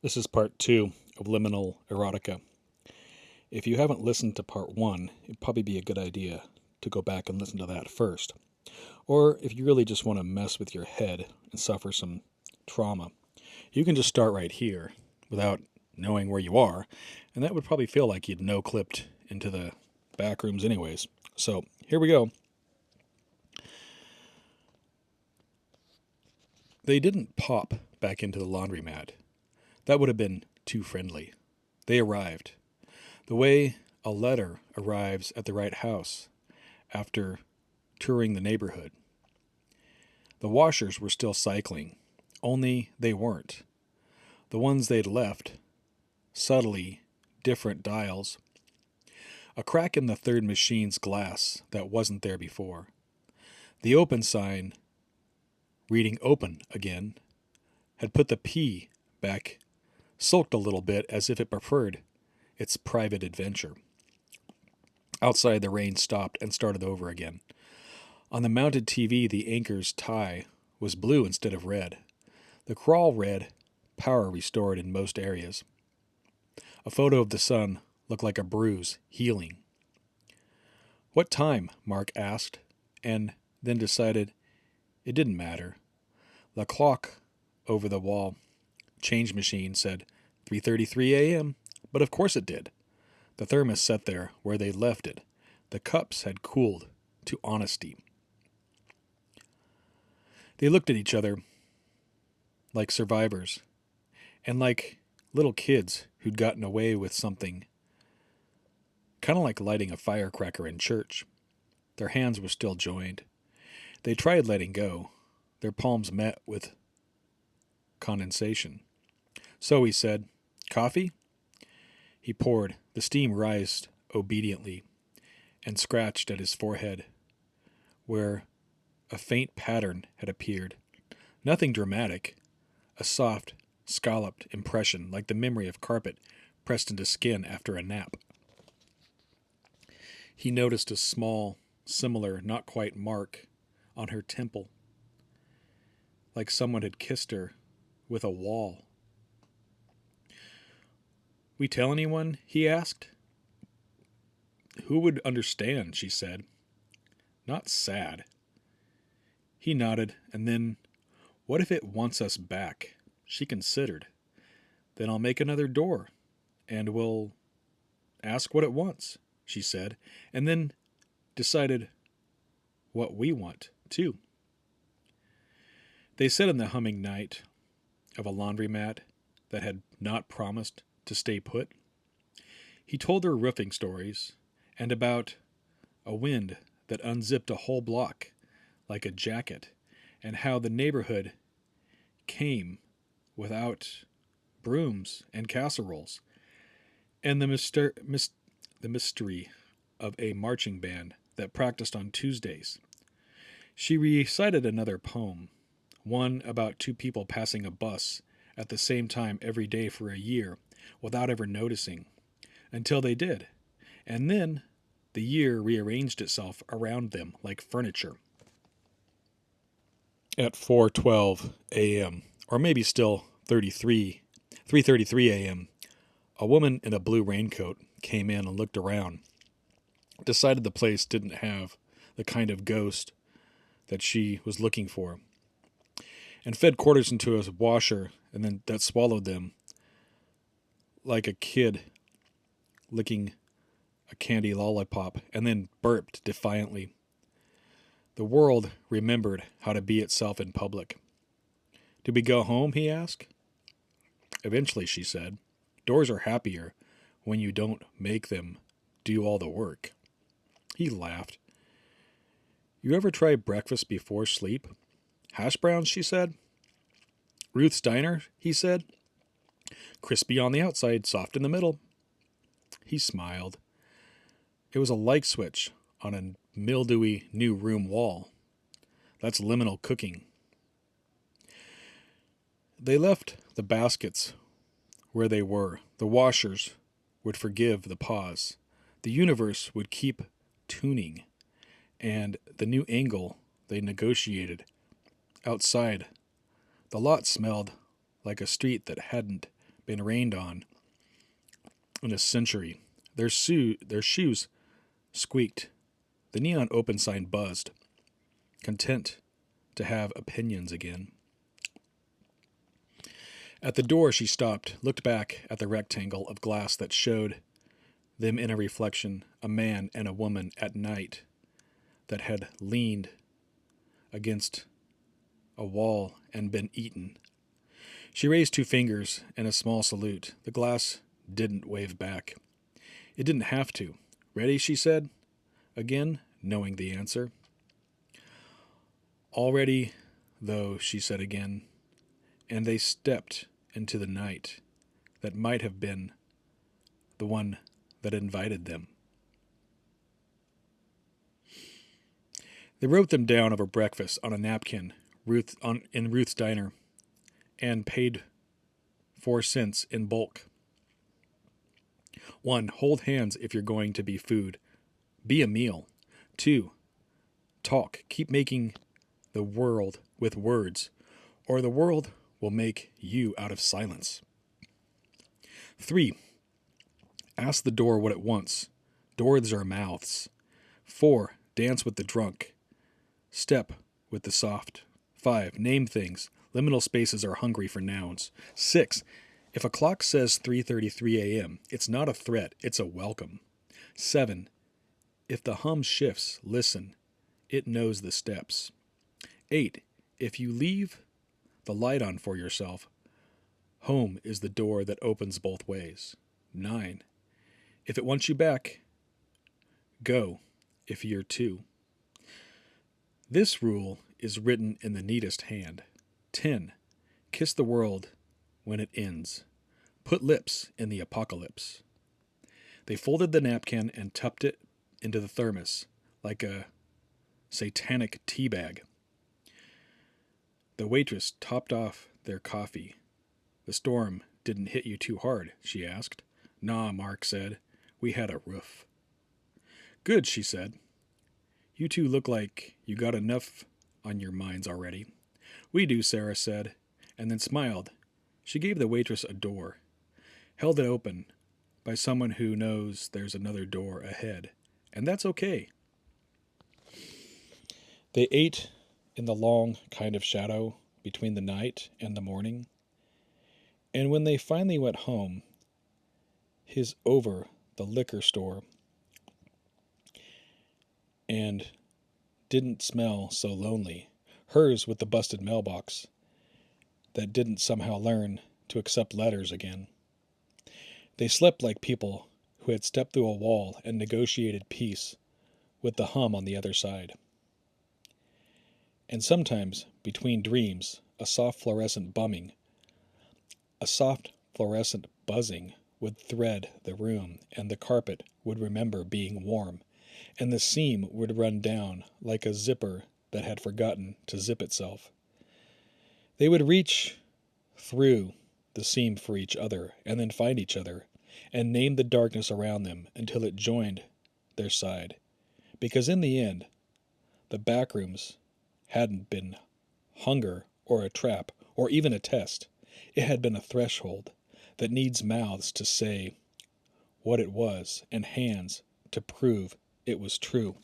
This is part 2 of Liminal Erotica. If you haven't listened to part 1, it'd probably be a good idea to go back and listen to that first. Or if you really just want to mess with your head and suffer some trauma, you can just start right here without knowing where you are, and that would probably feel like you'd no-clipped into the Backrooms anyways. So here we go. They didn't pop back into the laundromat. That would have been too friendly. They arrived. The way a letter arrives at the right house after touring the neighborhood. The washers were still cycling, only they weren't. The ones they'd left, subtly different dials. A crack in the third machine's glass that wasn't there before. The open sign, reading open again, had put the P back, sulked a little bit as if it preferred its private adventure. Outside, the rain stopped and started over again. On the mounted TV, the anchor's tie was blue instead of red. The crawl read, "Power restored in most areas." A photo of the sun looked like a bruise, healing. "What time?" Mark asked, and then decided it didn't matter. The clock over the wall change machine said 3:33 a.m., but of course it did. The thermos sat there where they left it. The cups had cooled to honesty. They looked at each other like survivors, and like little kids who'd gotten away with something, kind of like lighting a firecracker in church. Their hands were still joined. They tried letting go. Their palms met with condensation. "So," he said, "coffee?" He poured. The steam rised obediently and scratched at his forehead, where a faint pattern had appeared. Nothing dramatic, a soft, scalloped impression like the memory of carpet pressed into skin after a nap. He noticed a small, similar, not quite mark on her temple, like someone had kissed her with a wall. "We tell anyone?" he asked. "Who would understand?" she said. "Not sad." He nodded, and then, "What if it wants us back?" She considered. "Then I'll make another door, and we'll ask what it wants," she said, and then decided what we want, too. They sat in the humming night of a laundromat that had not promised to stay put. He told her roofing stories, and about a wind that unzipped a whole block like a jacket, and how the neighborhood came without brooms and casseroles, and the mystery of a marching band that practiced on Tuesdays. She recited another poem, one about two people passing a bus at the same time every day for a year without ever noticing, until they did, and then the year rearranged itself around them like furniture. At 4:12 a.m., or maybe still 3:33 a.m., a woman in a blue raincoat came in and looked around, decided the place didn't have the kind of ghost that she was looking for, and fed quarters into a washer, and then that swallowed them like a kid licking a candy lollipop, and then burped defiantly. The world remembered how to be itself in public. "Did we go home?" he asked. "Eventually," she said. "Doors are happier when you don't make them do all the work." He laughed. "You ever try breakfast before sleep?" "Hash browns," she said. "Ruth's Diner," he said. "Crispy on the outside, soft in the middle." He smiled. It was a light switch on a mildewy new room wall. That's liminal cooking. They left the baskets where they were. The washers would forgive the pause. The universe would keep tuning. And the new angle they negotiated. Outside, the lot smelled like a street that hadn't been rained on in a century. Their shoes squeaked. The neon open sign buzzed, content to have opinions again. At the door, she stopped, looked back at the rectangle of glass that showed them in a reflection, a man and a woman at night that had leaned against a wall and been eaten. She raised 2 fingers in a small salute. The glass didn't wave back. It didn't have to. Ready, she said, again, knowing the answer. Already, though, she said again, and they stepped into the night that might have been the one that invited them. They wrote them down over breakfast on a napkin in Ruth's diner and paid 4 cents in bulk. 1. Hold hands if you're going to be food. Be a meal. 2. Talk. Keep making the world with words, or the world will make you out of silence. 3. Ask the door what it wants. Doors are mouths. 4. Dance with the drunk. Step with the soft. 5. Name things. Liminal spaces are hungry for nouns. 6. If a clock says 3:33 a.m., it's not a threat, it's a welcome. 7. If the hum shifts, listen. It knows the steps. 8. If you leave the light on for yourself, home is the door that opens both ways. 9. If it wants you back, go if you're 2. This rule is written in the neatest hand. 10. Kiss the world when it ends. Put lips in the apocalypse. They folded the napkin and tucked it into the thermos like a satanic tea bag. The waitress topped off their coffee. The storm didn't hit you too hard, she asked. Nah, Mark said. We had a roof. Good, she said. You 2 look like you got enough on your minds already. We do, Sarah said, and then smiled. She gave the waitress a door, held it open by someone who knows there's another door ahead, and that's okay. They ate in the long kind of shadow between the night and the morning, and when they finally went home, his over the liquor store, and didn't smell so lonely, hers with the busted mailbox that didn't somehow learn to accept letters again. They slept like people who had stepped through a wall and negotiated peace with the hum on the other side. And sometimes, between dreams, a soft fluorescent buzzing would thread the room, and the carpet would remember being warm, and the seam would run down like a zipper that had forgotten to zip itself. They would reach through the seam for each other, and then find each other, and name the darkness around them until it joined their side. Because in the end, the backrooms hadn't been hunger or a trap or even a test. It had been a threshold that needs mouths to say what it was and hands to prove it was true.